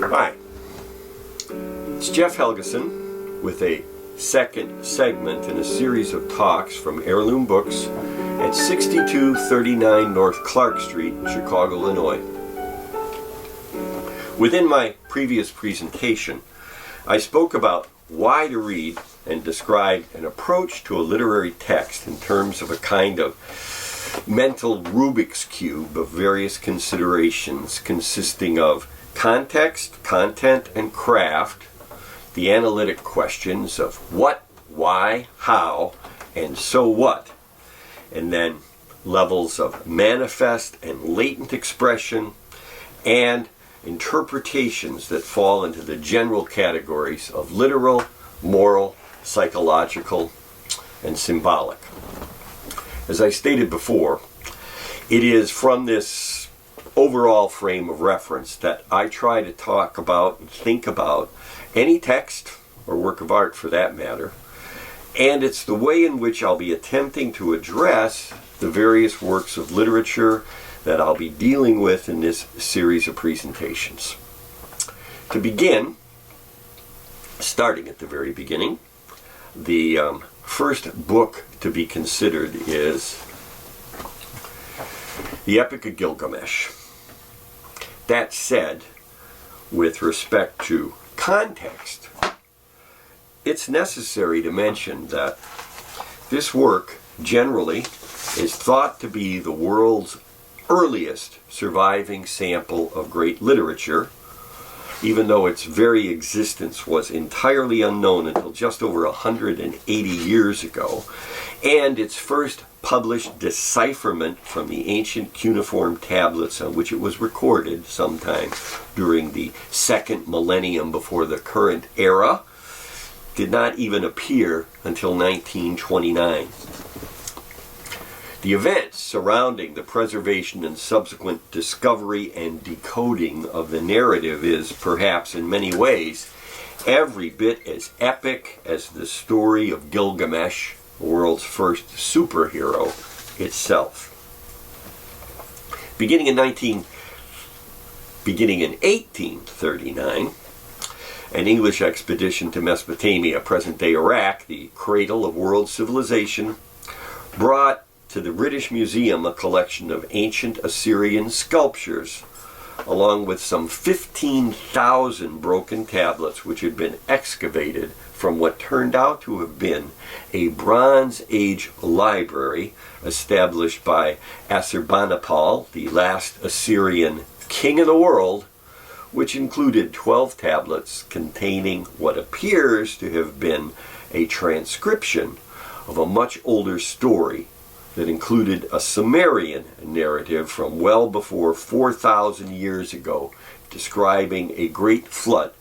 Hi, it's Jeff Helgeson with a second segment in a series of talks from Heirloom Books at 6239 North Clark Street, Chicago, Illinois. Within my previous presentation, I spoke about why to read and described an approach to a literary text in terms of a kind of mental Rubik's Cube of various considerations consisting of context, content, and craft, the analytic questions of what, why, how, and so what, and then levels of manifest and latent expression, and interpretations that fall into the general categories of literal, moral, psychological, and symbolic. As I stated before, it is from this overall frame of reference that I try to talk about and think about any text, or work of art for that matter, and it's the way in which I'll be attempting to address the various works of literature that I'll be dealing with in this series of presentations. To begin, starting at the very beginning, the first book to be considered is the Epic of Gilgamesh. That said, with respect to context, it's necessary to mention that this work generally is thought to be the world's earliest surviving sample of great literature, even though its very existence was entirely unknown until just over 180 years ago, and its first published decipherment from the ancient cuneiform tablets on which it was recorded sometime during the second millennium before the current era did not even appear until 1929. The events surrounding the preservation and subsequent discovery and decoding of the narrative is, perhaps in many ways, every bit as epic as the story of Gilgamesh, the world's first superhero, itself. Beginning in 1839, an English expedition to Mesopotamia, present-day Iraq, the cradle of world civilization, brought to the British Museum a collection of ancient Assyrian sculptures, along with some 15,000 broken tablets which had been excavated from what turned out to have been a Bronze Age library established by Assurbanipal, the last Assyrian king of the world, which included 12 tablets containing what appears to have been a transcription of a much older story that included a Sumerian narrative from well before 4,000 years ago, describing a great flood,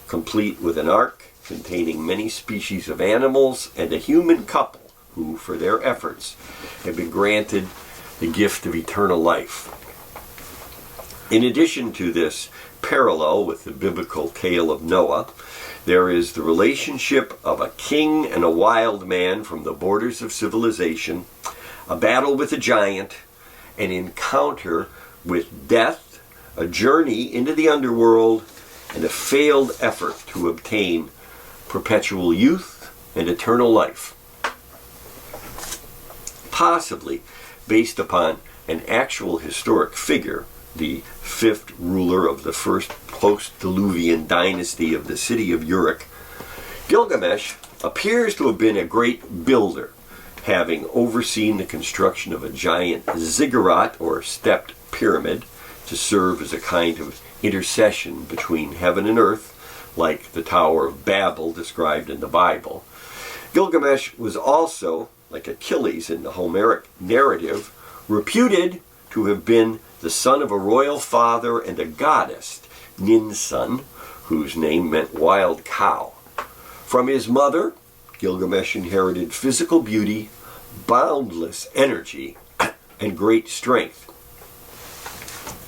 complete with an ark containing many species of animals and a human couple who, for their efforts, had been granted the gift of eternal life. In addition to this parallel with the biblical tale of Noah, there is the relationship of a king and a wild man from the borders of civilization, a battle with a giant, an encounter with death, a journey into the underworld, and a failed effort to obtain perpetual youth and eternal life. Possibly based upon an actual historic figure, the fifth ruler of the first post-Diluvian dynasty of the city of Uruk, Gilgamesh appears to have been a great builder, having overseen the construction of a giant ziggurat or stepped pyramid to serve as a kind of intercession between heaven and earth, like the Tower of Babel described in the Bible. Gilgamesh was also, like Achilles in the Homeric narrative, reputed to have been the son of a royal father and a goddess, Ninsun, whose name meant wild cow. From his mother, Gilgamesh inherited physical beauty, boundless energy, and great strength.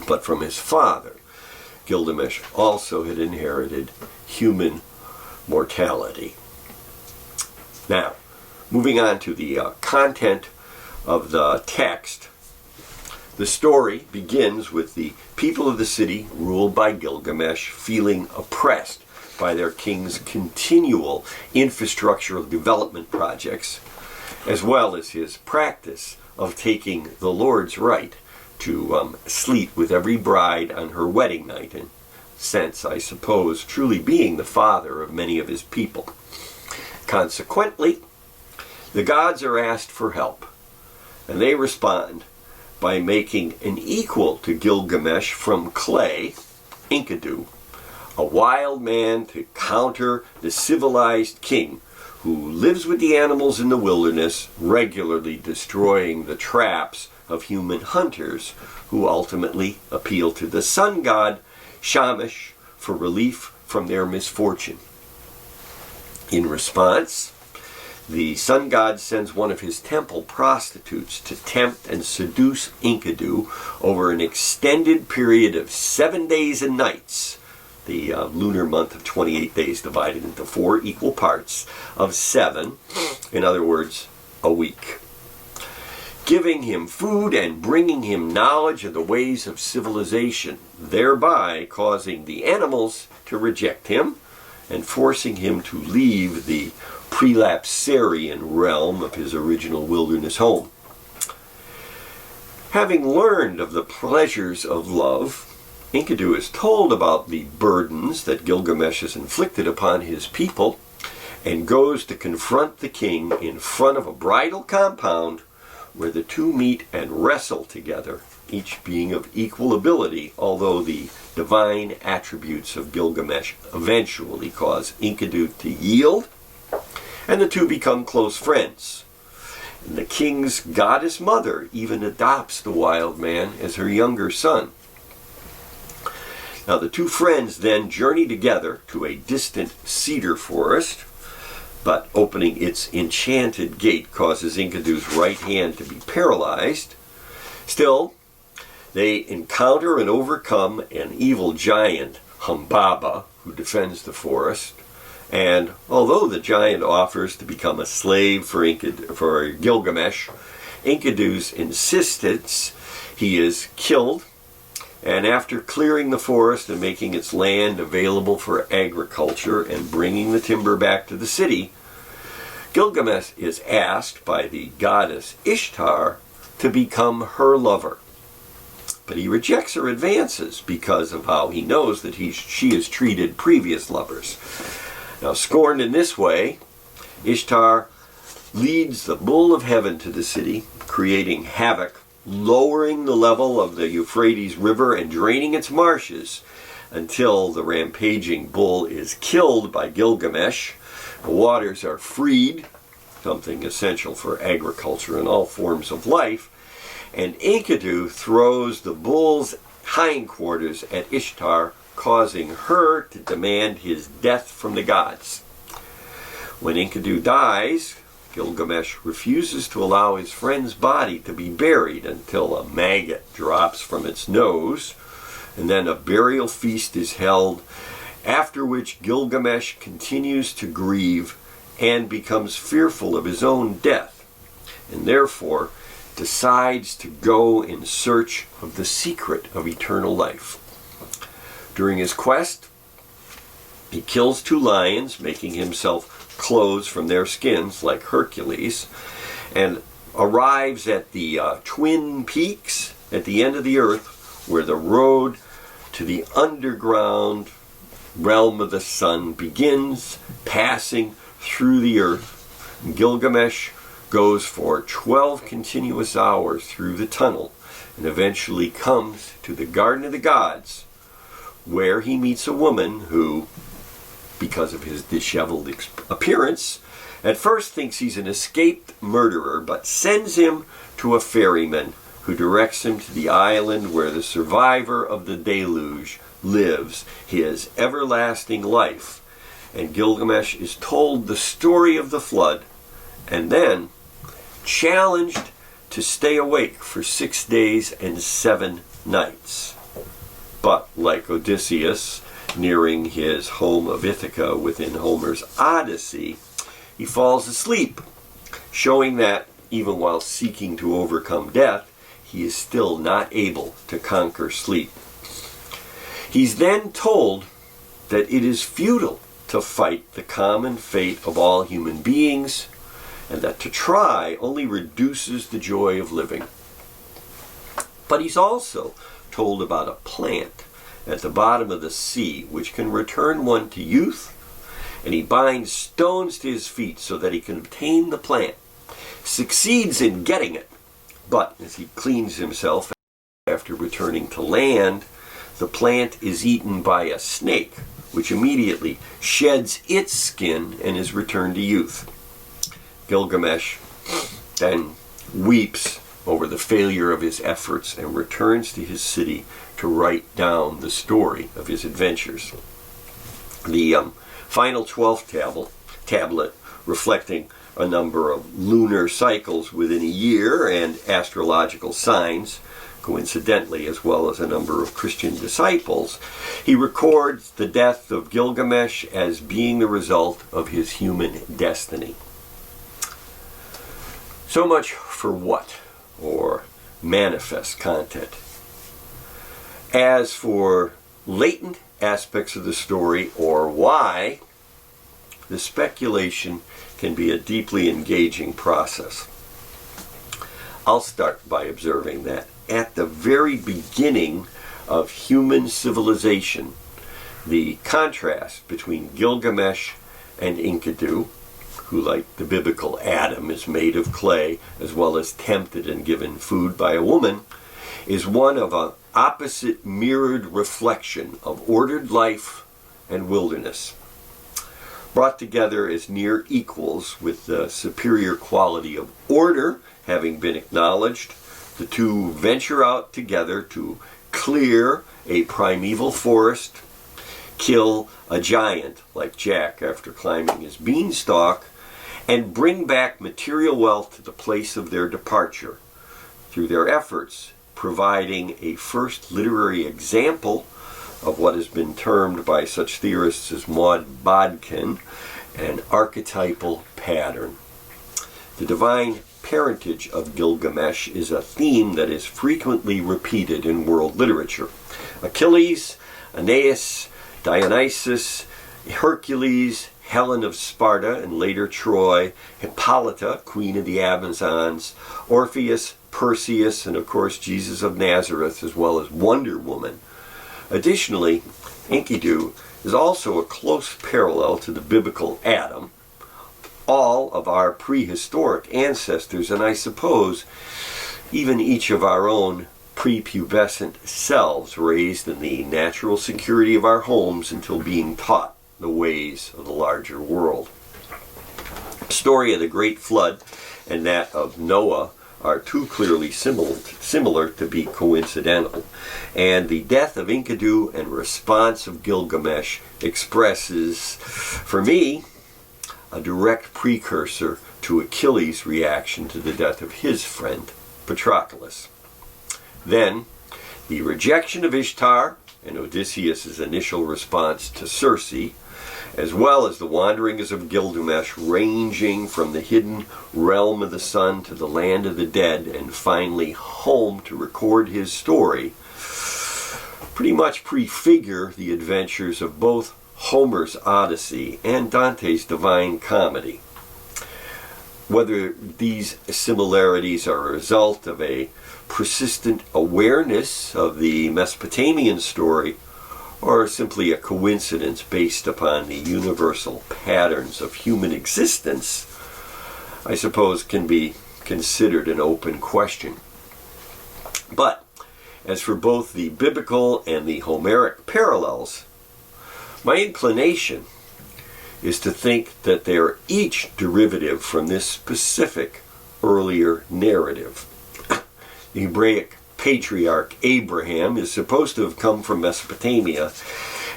But from his father, Gilgamesh also had inherited human mortality. Now, moving on to the content of the text, The story begins with the people of the city, ruled by Gilgamesh, feeling oppressed by their king's continual infrastructural development projects, as well as his practice of taking the Lord's right to sleep with every bride on her wedding night, and since, I suppose, truly being the father of many of his people. Consequently, the gods are asked for help, and they respond by making an equal to Gilgamesh from clay, Incado, a wild man to counter the civilized king who lives with the animals in the wilderness, regularly destroying the traps of human hunters who ultimately appeal to the sun god, Shamash, for relief from their misfortune. In response, the sun god sends one of his temple prostitutes to tempt and seduce Incado over an extended period of 7 days and nights, the lunar month of 28 days divided into 4 equal parts of 7, in other words, a week, giving him food and bringing him knowledge of the ways of civilization, thereby causing the animals to reject him and forcing him to leave the prelapsarian realm of his original wilderness home. Having learned of the pleasures of love, Incado is told about the burdens that Gilgamesh has inflicted upon his people and goes to confront the king in front of a bridal compound where the two meet and wrestle together, each being of equal ability, although the divine attributes of Gilgamesh eventually cause Incado to yield, and the two become close friends. And the king's goddess mother even adopts the wild man as her younger son. Now the two friends then journey together to a distant cedar forest, but opening its enchanted gate causes Incado's right hand to be paralyzed. Still, they encounter and overcome an evil giant, Humbaba, who defends the forest. And although the giant offers to become a slave for Gilgamesh, Incado's insistence, he is killed. And after clearing the forest and making its land available for agriculture and bringing the timber back to the city, Gilgamesh is asked by the goddess Ishtar to become her lover. But he rejects her advances because of how he knows that she has treated previous lovers. Now, scorned in this way, Ishtar leads the bull of heaven to the city, creating havoc, lowering the level of the Euphrates River and draining its marshes until the rampaging bull is killed by Gilgamesh. The waters are freed, something essential for agriculture and all forms of life, and Incado throws the bull's hindquarters at Ishtar, causing her to demand his death from the gods. When Incado dies, Gilgamesh refuses to allow his friend's body to be buried until a maggot drops from its nose, and then a burial feast is held, after which Gilgamesh continues to grieve and becomes fearful of his own death, and therefore decides to go in search of the secret of eternal life. During his quest, he kills 2 lions, making himself clothes from their skins like Hercules, and arrives at the twin peaks at the end of the earth, where the road to the underground realm of the sun begins, passing through the earth. Gilgamesh goes for 12 continuous hours through the tunnel and eventually comes to the Garden of the Gods, where he meets a woman who, because of his disheveled appearance, at first thinks he's an escaped murderer, but sends him to a ferryman who directs him to the island where the survivor of the deluge lives his everlasting life. And Gilgamesh is told the story of the flood and then challenged to stay awake for 6 days and 7 nights. But like Odysseus, nearing his home of Ithaca within Homer's Odyssey, he falls asleep, showing that even while seeking to overcome death, he is still not able to conquer sleep. He's then told that it is futile to fight the common fate of all human beings, and that to try only reduces the joy of living. But he's also told about a plant at the bottom of the sea which can return one to youth, and he binds stones to his feet so that he can obtain the plant, succeeds in getting it, but as he cleans himself after returning to land, the plant is eaten by a snake, which immediately sheds its skin and is returned to youth. Gilgamesh then weeps over the failure of his efforts and returns to his city to write down the story of his adventures. The final 12th tablet, reflecting a number of lunar cycles within a year and astrological signs, coincidentally, as well as a number of Christian disciples, he records the death of Gilgamesh as being the result of his human destiny. So much for what, or manifest content. As for latent aspects of the story, or why, the speculation can be a deeply engaging process. I'll start by observing that at the very beginning of human civilization, the contrast between Gilgamesh and Incado, who, like the biblical Adam, is made of clay, as well as tempted and given food by a woman, is one of an opposite mirrored reflection of ordered life and wilderness, brought together as near equals with the superior quality of order having been acknowledged. The two venture out together to clear a primeval forest, kill a giant like Jack after climbing his beanstalk, and bring back material wealth to the place of their departure, through their efforts providing a first literary example of what has been termed by such theorists as Maud Bodkin an archetypal pattern. The divine parentage of Gilgamesh is a theme that is frequently repeated in world literature. Achilles, Aeneas, Dionysus, Hercules, Helen of Sparta and later Troy, Hippolyta, Queen of the Amazons, Orpheus, Perseus, and of course Jesus of Nazareth, as well as Wonder Woman. Additionally, Enkidu is also a close parallel to the biblical Adam, all of our prehistoric ancestors, and I suppose even each of our own prepubescent selves raised in the natural security of our homes until being taught the ways of the larger world. The story of the Great Flood and that of Noah are too clearly similar to be coincidental, and the death of Enkidu and response of Gilgamesh expresses, for me, a direct precursor to Achilles' reaction to the death of his friend Patroclus. Then, the rejection of Ishtar and Odysseus' initial response to Circe, as well as the wanderings of Gilgamesh ranging from the hidden realm of the sun to the land of the dead and finally home to record his story, pretty much prefigure the adventures of both Homer's Odyssey and Dante's Divine Comedy. Whether these similarities are a result of a persistent awareness of the Mesopotamian story or simply a coincidence based upon the universal patterns of human existence, I suppose can be considered an open question. But as for both the biblical and the Homeric parallels, my inclination is to think that they are each derivative from this specific earlier narrative. The Hebraic patriarch Abraham is supposed to have come from Mesopotamia,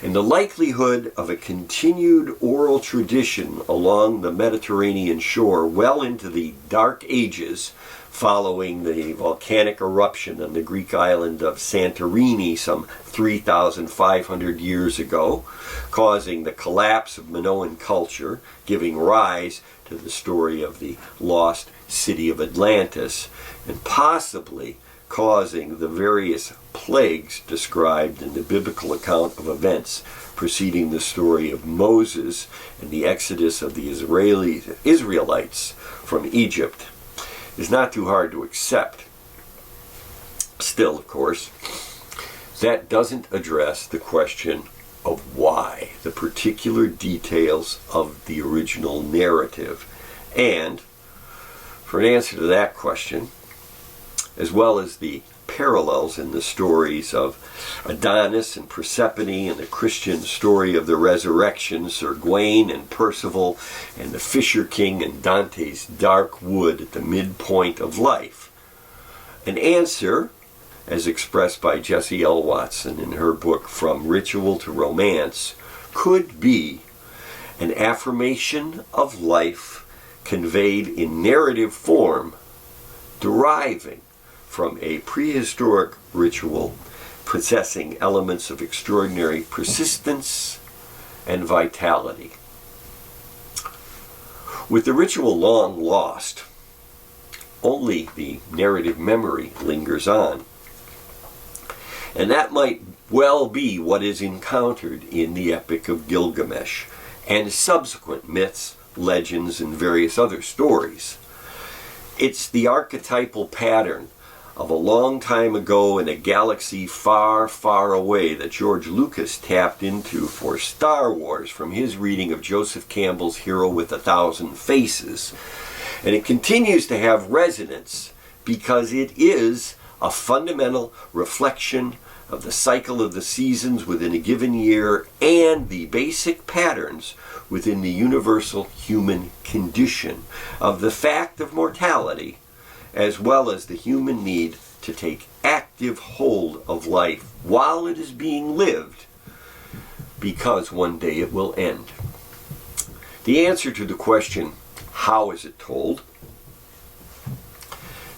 and the likelihood of a continued oral tradition along the Mediterranean shore well into the Dark Ages following the volcanic eruption on the Greek island of Santorini some 3,500 years ago, causing the collapse of Minoan culture, giving rise to the story of the lost city of Atlantis, and possibly causing the various plagues described in the biblical account of events preceding the story of Moses and the exodus of the Israelites from Egypt is not too hard to accept. Still, of course, that doesn't address the question of why, the particular details of the original narrative. And for an answer to that question, as well as the parallels in the stories of Adonis and Persephone and the Christian story of the resurrection, Sir Gawain and Percival and the Fisher King and Dante's dark wood at the midpoint of life. An answer, as expressed by Jessie L. Watson in her book From Ritual to Romance, could be an affirmation of life conveyed in narrative form, deriving from a prehistoric ritual possessing elements of extraordinary persistence and vitality. With the ritual long lost, only the narrative memory lingers on. And that might well be what is encountered in the Epic of Gilgamesh and subsequent myths, legends, and various other stories. It's the archetypal pattern of a long time ago in a galaxy far, far away that George Lucas tapped into for Star Wars from his reading of Joseph Campbell's Hero with a Thousand Faces. And it continues to have resonance because it is a fundamental reflection of the cycle of the seasons within a given year and the basic patterns within the universal human condition of the fact of mortality, as well as the human need to take active hold of life while it is being lived, because one day it will end. The answer to the question, how is it told?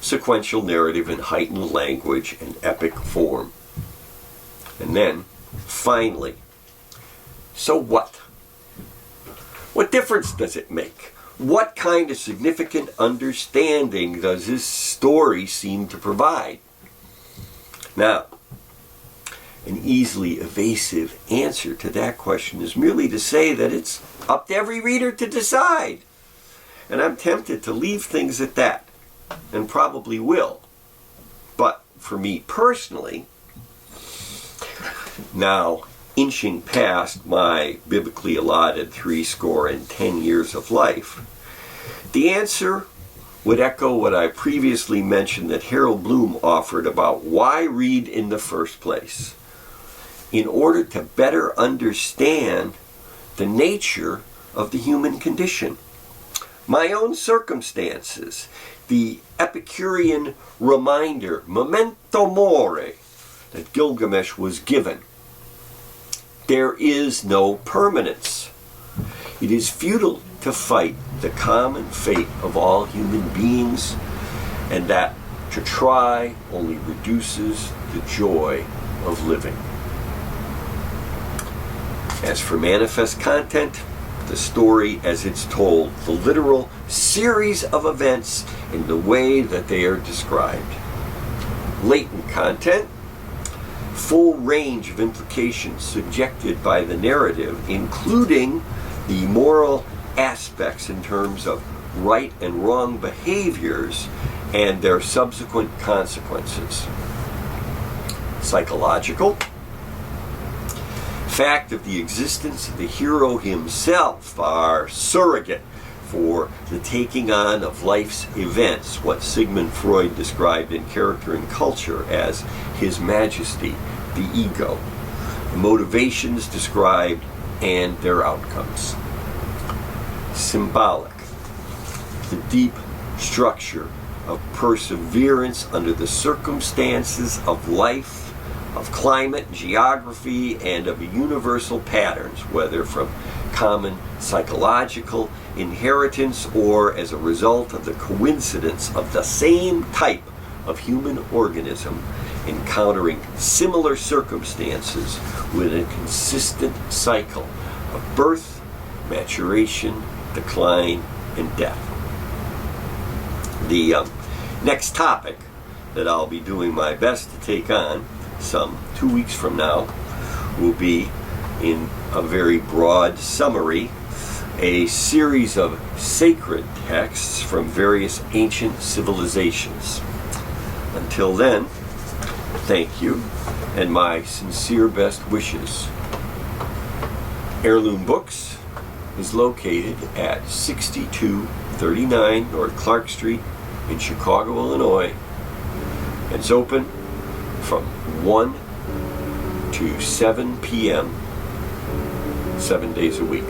Sequential narrative in heightened language and epic form. And then, finally, so what? What difference does it make? What kind of significant understanding does this story seem to provide? Now, an easily evasive answer to that question is merely to say that it's up to every reader to decide. And I'm tempted to leave things at that, and probably will. But for me personally, now inching past my biblically allotted 70 years of life, the answer would echo what I previously mentioned that Harold Bloom offered about why read in the first place. In order to better understand the nature of the human condition, my own circumstances, the Epicurean reminder, memento mori, that Gilgamesh was given. There is no permanence. It is futile to fight the common fate of all human beings, and that to try only reduces the joy of living. As for manifest content, the story as it's told, the literal series of events in the way that they are described. Latent content, full range of implications subjected by the narrative, including the moral aspects in terms of right and wrong behaviors and their subsequent consequences. Psychological, fact of the existence of the hero himself, our surrogate for the taking on of life's events, what Sigmund Freud described in Character and Culture as his majesty, the ego, the motivations described and their outcomes. Symbolic, the deep structure of perseverance under the circumstances of life, of climate, geography, and of universal patterns, whether from common psychological inheritance or as a result of the coincidence of the same type of human organism encountering similar circumstances with a consistent cycle of birth, maturation, decline, and death. The next topic that I'll be doing my best to take on some 2 weeks from now will be, in a very broad summary, a series of sacred texts from various ancient civilizations. Until then, thank you, and my sincere best wishes. Heirloom Books is located at 6239 North Clark Street in Chicago, Illinois. It's open from 1 to 7 p.m. 7 days a week.